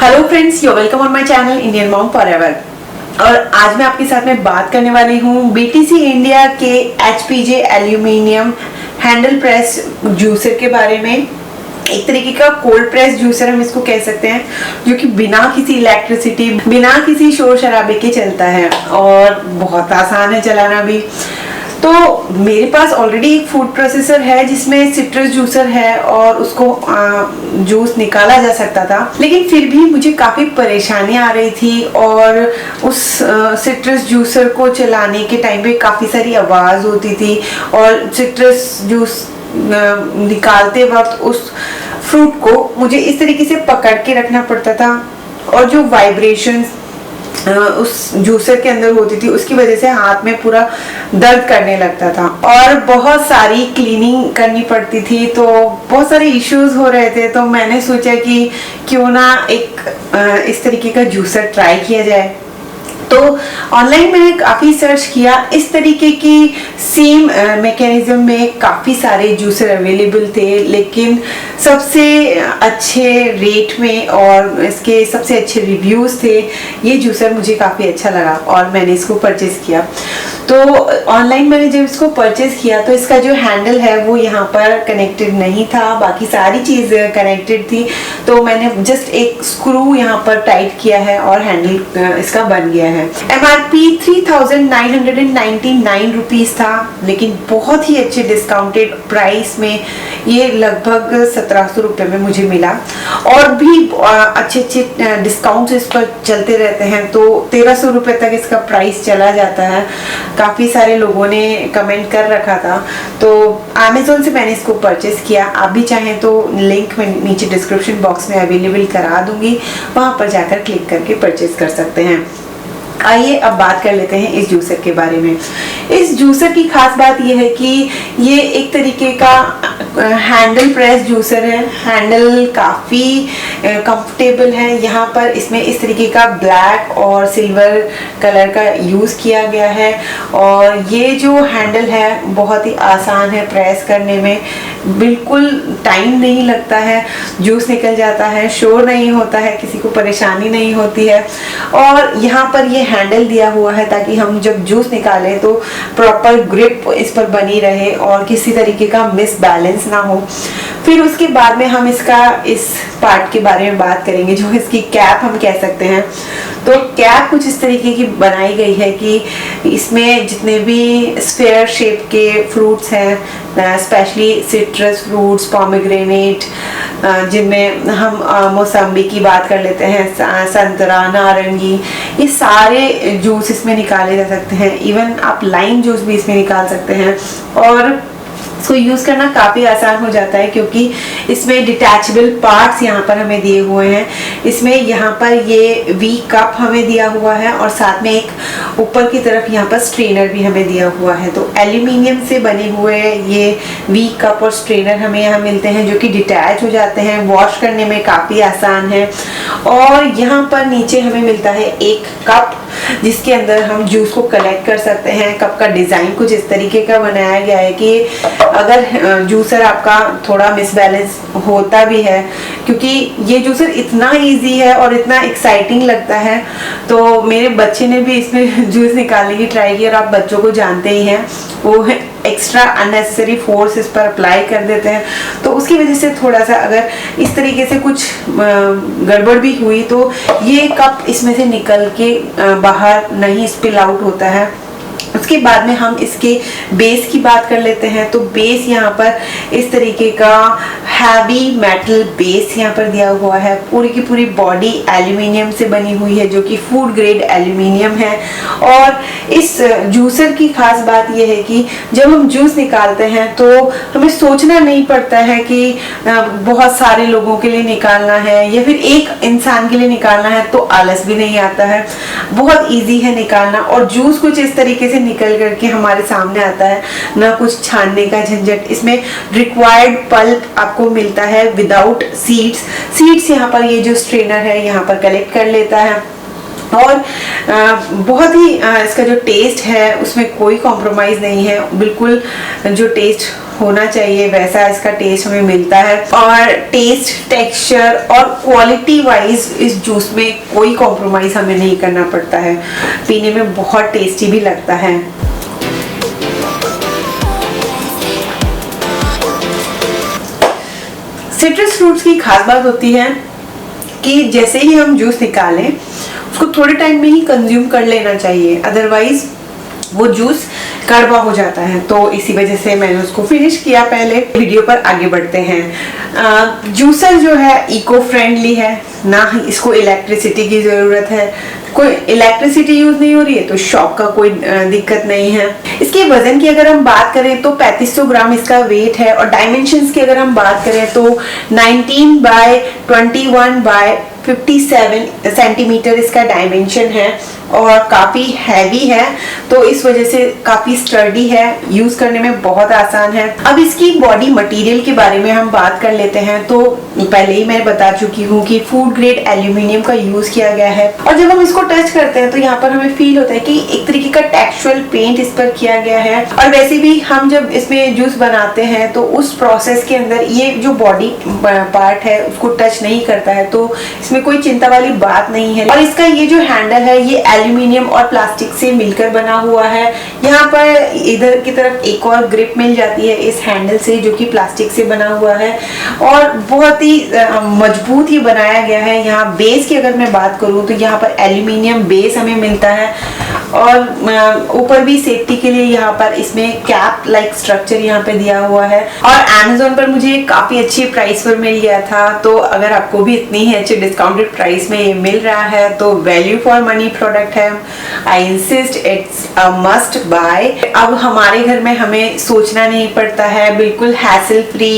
Hello friends, you welcome on my channel Indian mom forever. और आज मैं आपके साथ में बात करने वाली हूँ बीटीसी इंडिया के एचपीजे एल्यूमिनियम हैंडल प्रेस जूसर के बारे में। एक तरीके का कोल्ड प्रेस जूसर हम इसको कह सकते हैं, जो कि बिना किसी इलेक्ट्रिसिटी, बिना किसी शोर शराबे के चलता है और बहुत आसान है चलाना भी। तो मेरे पास ऑलरेडी एक फूड प्रोसेसर है जिसमें सिट्रस जूसर है और उसको जूस निकाला जा सकता था, लेकिन फिर भी मुझे काफ़ी परेशानी आ रही थी और उस सिट्रस जूसर को चलाने के टाइम पे काफ़ी सारी आवाज़ होती थी और सिट्रस जूस निकालते वक्त उस फ्रूट को मुझे इस तरीके से पकड़ के रखना पड़ता था और जो वाइब्रेशंस उस जूसर के अंदर होती थी उसकी वजह से हाथ में पूरा दर्द करने लगता था और बहुत सारी क्लीनिंग करनी पड़ती थी। तो बहुत सारे इश्यूज हो रहे थे, तो मैंने सोचा कि क्यों ना एक इस तरीके का जूसर ट्राई किया जाए। तो ऑनलाइन मैंने काफ़ी सर्च किया, इस तरीके की सेम मैकेनिज्म में काफ़ी सारे जूसर अवेलेबल थे, लेकिन सबसे अच्छे रेट में और इसके सबसे अच्छे रिव्यूज़ थे। ये जूसर मुझे काफ़ी अच्छा लगा और मैंने इसको परचेज़ किया। तो ऑनलाइन मैंने जब इसको परचेज़ किया तो इसका जो हैंडल है वो यहाँ पर कनेक्टेड नहीं था, बाकी सारी चीज़ कनेक्टेड थी। तो मैंने जस्ट एक स्क्रू यहाँ पर टाइट किया है और हैंडल इसका बन गया है। MRP 3,999 रुपीज़ था, लेकिन बहुत ही अच्छे डिस्काउंटेड प्राइस में ये लगभग 1700 रुपये में मुझे मिला। और भी अच्छे अच्छे डिस्काउंट्स इस पर चलते रहते हैं, तो 1300 रुपये तक इसका प्राइस चला जाता है। काफ़ी सारे लोगों ने कमेंट कर रखा था, तो अमेज़ोन से मैंने इसको परचेज़ किया। आप भी चाहें तो लिंक मैं नीचे डिस्क्रिप्शन बॉक्स में अवेलेबल करा दूंगी, वहाँ पर जाकर क्लिक करके परचेज़ कर सकते हैं। आइए अब बात कर लेते हैं इस जूसर के बारे में। इस जूसर की खास बात यह है कि ये एक तरीके का हैंडल प्रेस जूसर है। हैंडल काफ़ी कंफर्टेबल है। यहाँ पर इसमें इस तरीके का ब्लैक और सिल्वर कलर का यूज़ किया गया है और ये जो हैंडल है बहुत ही आसान है प्रेस करने में, बिल्कुल टाइम नहीं लगता है, जूस निकल जाता है, शोर नहीं होता है, किसी को परेशानी नहीं होती है। और यहाँ पर ये हैंडल दिया हुआ है ताकि हम जब जूस निकालें तो प्रॉपर ग्रिप इस पर बनी रहे और किसी तरीके का मिस बैलेंस ना हो। फिर उसके बाद में हम इसका इस पार्ट के बारे में बात करेंगे, जो इसकी कैप हम कह सकते हैं। तो कैप कुछ इस तरीके की बनाई गई है कि इसमें जितने भी स्फेयर शेप के फ्रूट्स हैं, स्पेशली सिट्रस फ्रूट्स, पोमेग्रेनेट, जिनमें हम मौसम्बी की बात कर लेते हैं, संतरा, नारंगी, ये सारे जूस इसमें निकाले जा सकते हैं। इवन आप लाइम जूस भी इसमें निकाल सकते हैं और इसको यूज़ करना काफ़ी आसान हो जाता है क्योंकि इसमें डिटैचेबल पार्ट्स यहाँ पर हमें दिए हुए हैं। इसमें यहाँ पर ये वी कप हमें दिया हुआ है और साथ में एक ऊपर की तरफ यहाँ पर स्ट्रेनर भी हमें दिया हुआ है। तो एल्यूमिनियम से बने हुए ये वी कप और स्ट्रेनर हमें यहाँ मिलते हैं, जो कि डिटैच हो जाते हैं, वॉश करने में काफ़ी आसान है। और यहाँ पर नीचे हमें मिलता है एक कप जिसके अंदर हम जूस को कलेक्ट कर सकते हैं। कप का डिज़ाइन कुछ इस तरीके का बनाया गया है कि अगर जूसर आपका थोड़ा मिसबैलेंस होता भी है, क्योंकि ये जूसर इतना इजी है और इतना एक्साइटिंग लगता है, तो मेरे बच्चे ने भी इसमें जूस निकालने की ट्राई की और आप बच्चों को जानते ही हैं, वो एक्स्ट्रा अननेसेसरी फोर्स इस पर अप्लाई कर देते हैं। तो उसकी वजह से थोड़ा सा अगर इस तरीके से कुछ गड़बड़ भी हुई तो ये कप इसमें से निकल के बाहर नहीं स्पिल आउट होता है। उसके बाद में हम इसके बेस की बात कर लेते हैं। तो बेस यहाँ पर इस तरीके का हैवी मेटल बेस यहाँ पर दिया हुआ है। पूरी की पूरी बॉडी एल्यूमिनियम से बनी हुई है, जो कि फूड ग्रेड एल्यूमिनियम है। और इस जूसर की खास बात यह है कि जब हम जूस निकालते हैं तो हमें सोचना नहीं पड़ता है कि बहुत सारे लोगों के लिए निकालना है या फिर एक इंसान के लिए निकालना है, तो आलस भी नहीं आता है। बहुत ईजी है निकालना और जूस कुछ इस तरीके से निकल करके हमारे सामने आता है, ना कुछ छानने का झंझट। इसमें रिक्वायर्ड पल्प आपको मिलता है विदाउट सीड्स यहाँ पर ये जो स्ट्रेनर है यहाँ पर कलेक्ट कर लेता है। और बहुत ही इसका जो टेस्ट है उसमें कोई कॉम्प्रोमाइज़ नहीं है, बिल्कुल जो टेस्ट होना चाहिए वैसा इसका टेस्ट हमें मिलता है। और टेस्ट, टेक्सचर और क्वालिटी वाइज इस जूस में कोई कॉम्प्रोमाइज हमें नहीं करना पड़ता है। पीने में बहुत टेस्टी भी लगता है। सिट्रस फ्रूट्स की खास बात होती है कि जैसे ही हम जूस निकालें उसको थोड़े टाइम में ही कंज्यूम कर लेना चाहिए, अदरवाइज वो जूस कड़वा हो जाता है। तो इसी वजह से मैंने उसको फिनिश किया। पहले वीडियो पर आगे बढ़ते हैं। जूसर जो है इको फ्रेंडली है, ना ही इसको इलेक्ट्रिसिटी की ज़रूरत है, कोई इलेक्ट्रिसिटी यूज नहीं हो रही है तो शॉक का कोई दिक्कत नहीं है। इसके वजन की अगर हम बात करें तो 3500 ग्राम इसका वेट है। और डायमेंशंस की अगर हम बात करें तो 19 बाय 21 बाय 57 सेंटीमीटर इसका डायमेंशन है और काफ़ी हैवी है, तो इस वजह से काफ़ी स्टर्डी है, यूज़ करने में बहुत आसान है। अब इसकी बॉडी मटेरियल के बारे में हम बात कर लेते हैं। तो पहले ही मैं बता चुकी हूँ कि फूड ग्रेड एल्यूमिनियम का यूज़ किया गया है। और जब हम इसको टच करते हैं तो यहाँ पर हमें फील होता है कि एक तरीके का टेक्सचुअल पेंट इस पर किया गया है। और वैसे भी हम जब इसमें जूस बनाते हैं तो उस प्रोसेस के अंदर ये जो बॉडी पार्ट है उसको टच नहीं करता है, तो इसमें कोई चिंता वाली बात नहीं है। और इसका ये जो हैंडल है ये एल्यूमिनियम और प्लास्टिक से मिलकर बना हुआ है। यहाँ पर इधर की तरफ एक और ग्रिप मिल जाती है इस हैंडल से, जो कि प्लास्टिक से बना हुआ है और बहुत ही मजबूत ही बनाया गया है। यहाँ बेस की अगर मैं बात करूँ तो यहाँ पर एल्यूमिनियम बेस हमें मिलता है और ऊपर भी सेफ्टी के लिए यहाँ पर इसमें कैप लाइक स्ट्रक्चर यहाँ पे दिया हुआ है। और Amazon पर मुझे काफी अच्छी प्राइस पर मिल गया था, तो अगर आपको भी इतनी ही अच्छी डिस्काउंटेड प्राइस में ये मिल रहा है तो वैल्यू फॉर मनी प्रोडक्ट है। I insist it's a must buy. अब हमारे घर में हमें सोचना नहीं पड़ता है, बिल्कुल हैसल फ्री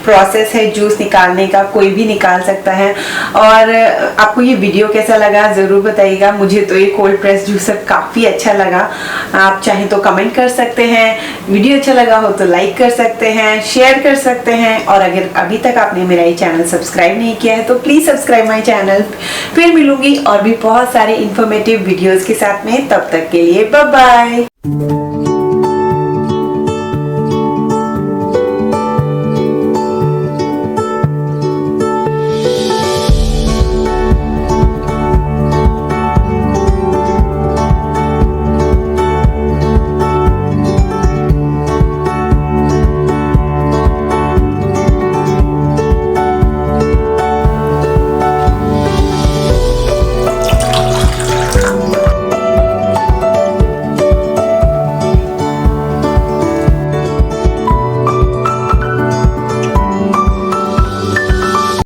प्रोसेस है जूस निकालने का, कोई भी निकाल सकता है। और आपको ये वीडियो कैसा लगा जरूर बताइएगा। मुझे तो ये कोल्ड प्रेस जूसर काफी अच्छा लगा। आप चाहें तो कमेंट कर सकते हैं, वीडियो अच्छा लगा हो तो लाइक कर सकते हैं, शेयर कर सकते हैं। और अगर अभी तक आपने मेरा ये चैनल सब्सक्राइब नहीं किया है तो प्लीज सब्सक्राइब माय चैनल। फिर मिलूंगी और भी बहुत सारे इंफॉर्मेटिव वीडियोस के साथ में, तब तक के लिए बाय बाय।